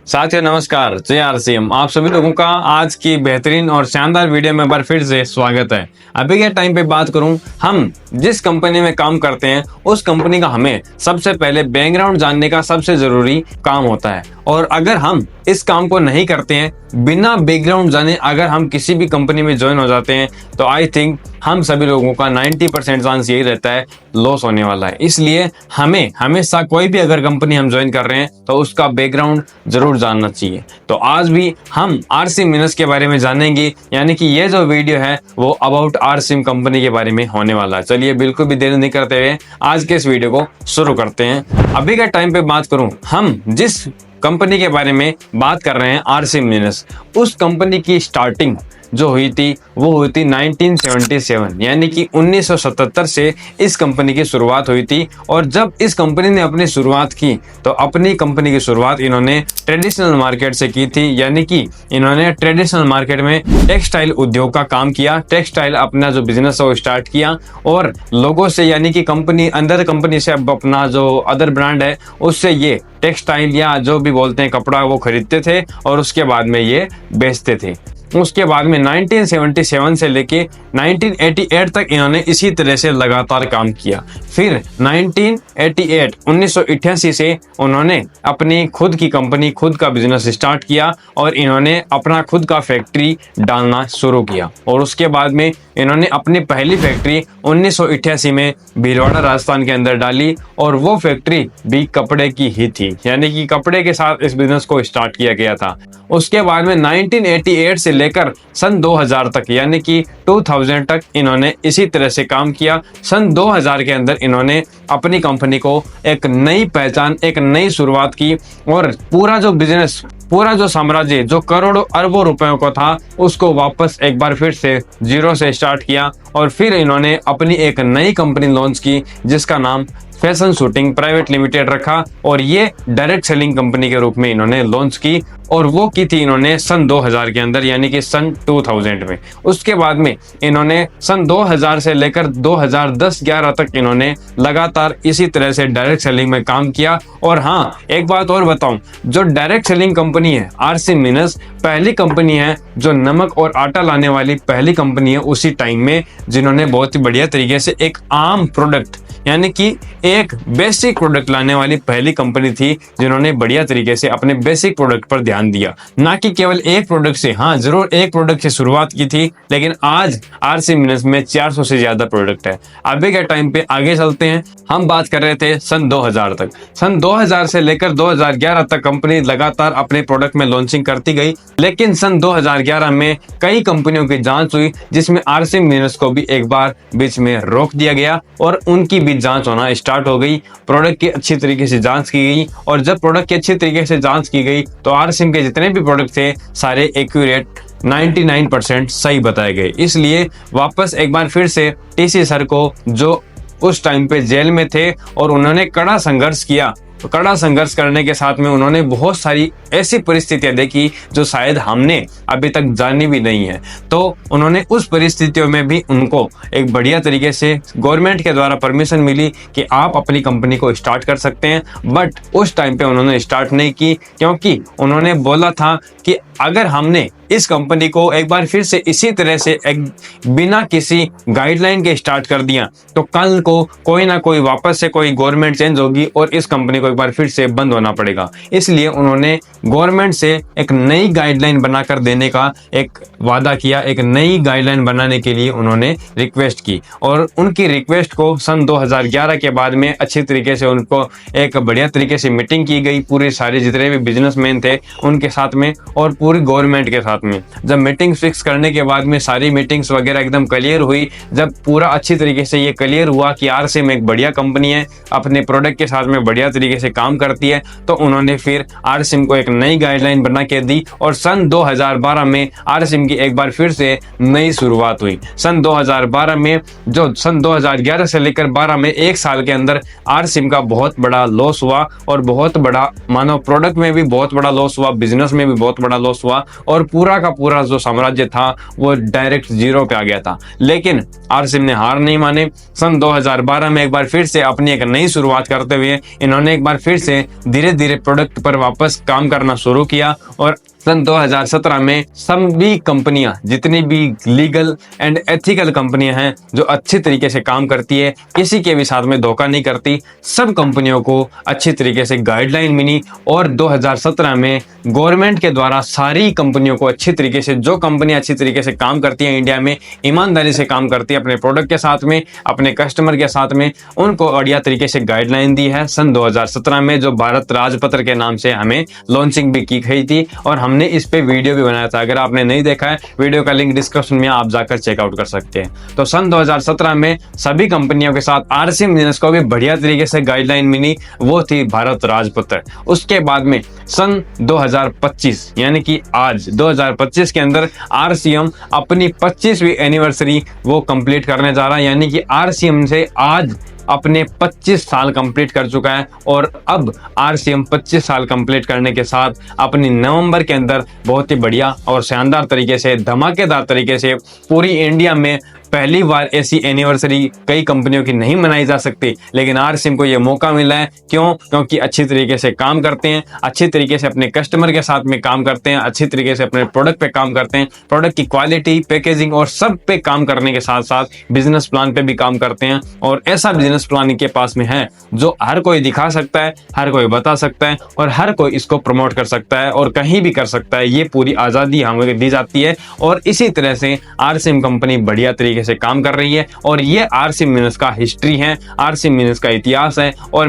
साथियों नमस्कार, जय आरसीएम। आप सभी लोगों का आज की बेहतरीन और शानदार वीडियो में बार फिर से स्वागत है। अभी के टाइम पे बात करूं, हम जिस कंपनी में काम करते हैं उस कंपनी का हमें सबसे पहले बैकग्राउंड जानने का सबसे जरूरी काम होता है। और अगर हम इस काम को नहीं करते हैं, बिना बैकग्राउंड जाने अगर हम किसी भी कंपनी में ज्वाइन हो जाते हैं तो आई थिंक हम सभी लोगों का 90% चांस यही रहता है लॉस होने वाला है। इसलिए हमें हमेशा कोई भी अगर कंपनी हम ज्वाइन कर रहे हैं तो उसका बैकग्राउंड जरूर जानना चाहिए। तो आज भी हम आरसिम मिनस के बारे में जानेंगे, यानी कि ये जो वीडियो है वो अबाउट आरसिम कंपनी के बारे में होने वाला है। चलिए बिल्कुल भी देर नहीं करते हुए आज के इस वीडियो को शुरू करते हैं। अभी के टाइम पे बात करूं, हम जिस कंपनी के बारे में बात कर रहे हैं आरसिम मिनस, उस कंपनी की स्टार्टिंग जो हुई थी वो हुई थी 1977, यानी कि 1977 से इस कंपनी की शुरुआत हुई थी। और जब इस कंपनी ने अपनी शुरुआत की तो अपनी कंपनी की शुरुआत इन्होंने ट्रेडिशनल मार्केट से की थी, यानी कि इन्होंने ट्रेडिशनल मार्केट में टेक्सटाइल उद्योग का काम किया। टेक्सटाइल अपना जो बिजनेस है वो स्टार्ट किया और लोगों से, यानी कि कंपनी अंदर कंपनी से अब अपना जो अदर ब्रांड है उससे ये टेक्सटाइल या जो भी बोलते हैं कपड़ा वो खरीदते थे और उसके बाद में ये बेचते थे। उसके बाद में 1977 से लेके 1988 तक इन्होंने इसी तरह से लगातार काम किया। फिर 1988 से उन्होंने अपनी खुद की कंपनी, खुद का बिजनेस स्टार्ट किया और इन्होंने अपना खुद का फैक्ट्री डालना शुरू किया। और उसके बाद में इन्होंने अपनी पहली फैक्ट्री 1988 में भीलवाड़ा राजस्थान के अंदर डाली और वो फैक्ट्री भी कपड़े की ही थी, यानी कि कपड़े के साथ इस बिजनेस को स्टार्ट किया गया था। उसके बाद में 1988 से लेकर सन 2000 तक, यानी कि 2000 तक इन्होंने इसी तरह से काम किया। सन 2000 के अंदर इन्होंने अपनी कंपनी को एक नई पहचान, एक नई शुरुआत की और पूरा जो बिजनेस, पूरा जो साम्राज्य जो करोड़ों अरबों रुपयों को था उसको वापस एक बार फिर से जीरो से स्टार्ट किया। और फिर इन्होंने अपनी एक नई कंपनी लॉन्च की जिसका नाम फैशन शूटिंग प्राइवेट लिमिटेड रखा और ये डायरेक्ट सेलिंग कंपनी के रूप में इन्होंने लॉन्च की और वो की थी इन्होंने सन 2000 के अंदर, यानी कि सन 2000 में। उसके बाद में इन्होंने सन 2000 से लेकर 2010-11 तक इन्होंने लगातार इसी तरह से डायरेक्ट सेलिंग में काम किया। और हाँ, एक बात और बताऊं, जो डायरेक्ट सेलिंग कंपनी है आरसिम मिनस पहली कंपनी है जो नमक और आटा लाने वाली पहली कंपनी है उसी टाइम में, जिन्होंने बहुत ही बढ़िया तरीके से एक आम प्रोडक्ट, यानी कि एक बेसिक प्रोडक्ट लाने वाली पहली कंपनी थी जिन्होंने बढ़िया तरीके से अपने बेसिक प्रोडक्ट पर ध्यान दिया, ना कि केवल एक प्रोडक्ट से। हाँ, जरूर एक प्रोडक्ट से शुरुआत की थी, लेकिन आज आरसिम मिनस में 400 से ज्यादा प्रोडक्ट है। अभी के टाइम पे आगे चलते हैं। हम बात कर रहे थे सन 2000 तक। सन 2000 से लेकर 2011 तक कंपनी लगातार अपने प्रोडक्ट में लॉन्चिंग करती गई, लेकिन सन 2011 में कई कंपनियों की जांच हुई जिसमें आरसिम मिनस को भी एक बार बीच में रोक दिया गया और उनकी भी जांच होना स्टार्ट हो गई। प्रोडक्ट की अच्छी तरीके से जांच की गई और जब प्रोडक्ट की अच्छी तरीके से जांच की गई तो आरसिम के जितने भी प्रोडक्ट थे सारे एक्यूरेट 99% सही बताए गए। इसलिए वापस एक बार फिर से टीसी सर को, जो उस टाइम पे जेल में थे और उन्होंने कड़ा संघर्ष किया, तो कड़ा संघर्ष करने के साथ में उन्होंने बहुत सारी ऐसी परिस्थितियां देखी जो शायद हमने अभी तक जानी भी नहीं है। तो उन्होंने उस परिस्थितियों में भी उनको एक बढ़िया तरीके से गवर्नमेंट के द्वारा परमिशन मिली कि आप अपनी कंपनी को स्टार्ट कर सकते हैं। बट उस टाइम पे उन्होंने स्टार्ट नहीं की, क्योंकि उन्होंने बोला था कि अगर हमने इस कंपनी को एक बार फिर से इसी तरह से एक बिना किसी गाइडलाइन के स्टार्ट कर दिया तो कल को कोई ना कोई वापस से कोई गवर्नमेंट चेंज होगी और इस कंपनी को एक बार फिर से बंद होना पड़ेगा। इसलिए उन्होंने गवर्नमेंट से एक नई गाइडलाइन बनाकर देने का एक वादा किया। एक नई गाइडलाइन बनाने के लिए उन्होंने रिक्वेस्ट की और उनकी रिक्वेस्ट को सन 2011 के बाद में अच्छी तरीके से उनको एक बढ़िया तरीके से मीटिंग की गई, पूरे सारे जितने भी बिजनेसमैन थे उनके साथ में और पूरी गवर्नमेंट के साथ में। जब मीटिंग फिक्स करने के बाद में सारी मीटिंग्स वगैरह एकदम क्लियर हुई, जब पूरा अच्छी तरीके से ये क्लियर हुआ कि आरसिम एक बढ़िया कंपनी है, अपने प्रोडक्ट के साथ में बढ़िया तरीके से काम करती है, तो उन्होंने फिर आरसिम को एक नई गाइडलाइन बना के दी और सन 2012 में आरसिम की एक बार फिर से नई शुरुआत हुई। सन 2012 में, जो सन 2011 से लेकर 12 में, एक साल के अंदर आरसिम का बहुत बड़ा लॉस हुआ और बहुत बड़ा, मानो प्रोडक्ट में भी बहुत बड़ा लॉस हुआ, बिजनेस में भी बहुत बड़ा लॉस हुआ और पूरी पूरा का पूरा जो साम्राज्य था वो डायरेक्ट जीरो पे आ गया था। लेकिन आरसीएम ने हार नहीं माने। सन 2012 में एक बार फिर से अपनी एक नई शुरुआत करते हुए इन्होंने एक बार फिर से धीरे धीरे प्रोडक्ट पर वापस काम करना शुरू किया और सन 2017 में सभी कंपनियां, जितनी भी लीगल एंड एथिकल कंपनियां हैं जो अच्छी तरीके से काम करती है, किसी के भी साथ में धोखा नहीं करती, सब कंपनियों को अच्छी तरीके से गाइडलाइन मिली और 2017 में गवर्नमेंट के द्वारा सारी कंपनियों को अच्छी तरीके से, जो कंपनियां अच्छी तरीके से काम करती हैं इंडिया में, ईमानदारी से काम करती है अपने प्रोडक्ट के साथ में, अपने कस्टमर के साथ में, उनको बढ़िया तरीके से गाइडलाइन दी है सन 2017 में, जो भारत राजपत्र के नाम से हमें लॉन्चिंग भी की गई थी और हमने इस पे वीडियो भी बनाया था। अगर आपने नहीं देखा है, वीडियो का लिंक डिस्क्रिप्शन में आप जाकर चेकआउट कर सकते हैं। तो सन 2017 में सभी कंपनियों के साथ आरसीएम बिजनेस को भी बढ़िया तरीके से गाइडलाइन मिली, वो थी भारत राजपत्र। उसके बाद में सन 2025 यानी कि आज 2025 के अंदर आरसीएम अपनी 25वीं एनिवर्सरी वो कंप्लीट करने जा रहा है, यानी कि आरसीएम से आज अपने 25 साल कंप्लीट कर चुका है और अब आरसीएम 25 साल कंप्लीट करने के साथ अपनी नवंबर के अंदर बहुत ही बढ़िया और शानदार तरीके से, धमाकेदार तरीके से पूरी इंडिया में पहली बार ऐसी एनिवर्सरी कई कंपनियों की नहीं मनाई जा सकती, लेकिन आरसीएम को यह मौका मिला है। क्यों? क्योंकि अच्छी तरीके से काम करते हैं, अच्छी तरीके से अपने कस्टमर के साथ में काम करते हैं, अच्छी तरीके से अपने प्रोडक्ट पे काम करते हैं, प्रोडक्ट की क्वालिटी, पैकेजिंग और सब पे काम करने के साथ साथ बिजनेस प्लान पे भी काम करते हैं। और ऐसा बिजनेस प्लान इनके पास में है जो हर कोई दिखा सकता है, हर कोई बता सकता है और हर कोई इसको प्रमोट कर सकता है और कहीं भी कर सकता है। ये पूरी आजादी हमें दी जाती है और इसी तरह से आरसीएम कंपनी बढ़िया तरीके से काम कर रही है और ये आरसीएम बिजनेस का हिस्ट्री है, आरसीएम बिजनेस का इतिहास है। और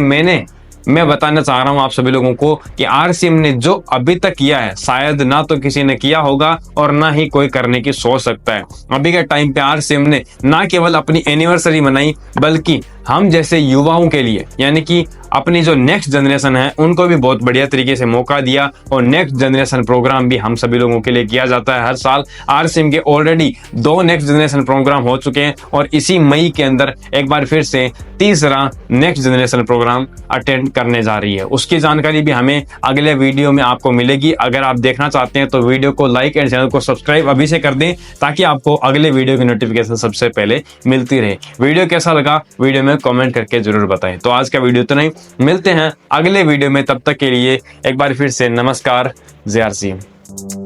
मैं बताना चाह रहा हूं आप सभी लोगों को कि आरसीएम ने जो अभी तक किया है शायद ना तो किसी ने किया होगा और ना ही कोई करने की सोच सकता है। अभी के टाइम पे आरसीएम ने ना केवल अपनी एनिवर्सरी मनाई, बल्कि हम जैसे युवाओं के लिए, यानी कि अपनी जो नेक्स्ट जनरेशन है, उनको भी बहुत बढ़िया तरीके से मौका दिया और नेक्स्ट जनरेशन प्रोग्राम भी हम सभी लोगों के लिए किया जाता है हर साल। आरसीएम के ऑलरेडी 2 नेक्स्ट जनरेशन प्रोग्राम हो चुके हैं और इसी मई के अंदर एक बार फिर से तीसरा नेक्स्ट जनरेशन प्रोग्राम अटेंड करने जा रही है। उसकी जानकारी भी हमें अगले वीडियो में आपको मिलेगी। अगर आप देखना चाहते हैं तो वीडियो को लाइक एंड चैनल को सब्सक्राइब अभी से कर दें, ताकि आपको अगले वीडियो की नोटिफिकेशन सबसे पहले मिलती रहे। वीडियो कैसा लगा वीडियो में कमेंट करके जरूर बताएं। तो आज का वीडियो तो नहीं, मिलते हैं अगले वीडियो में, तब तक के लिए एक बार फिर से नमस्कार, जय आरसीएम।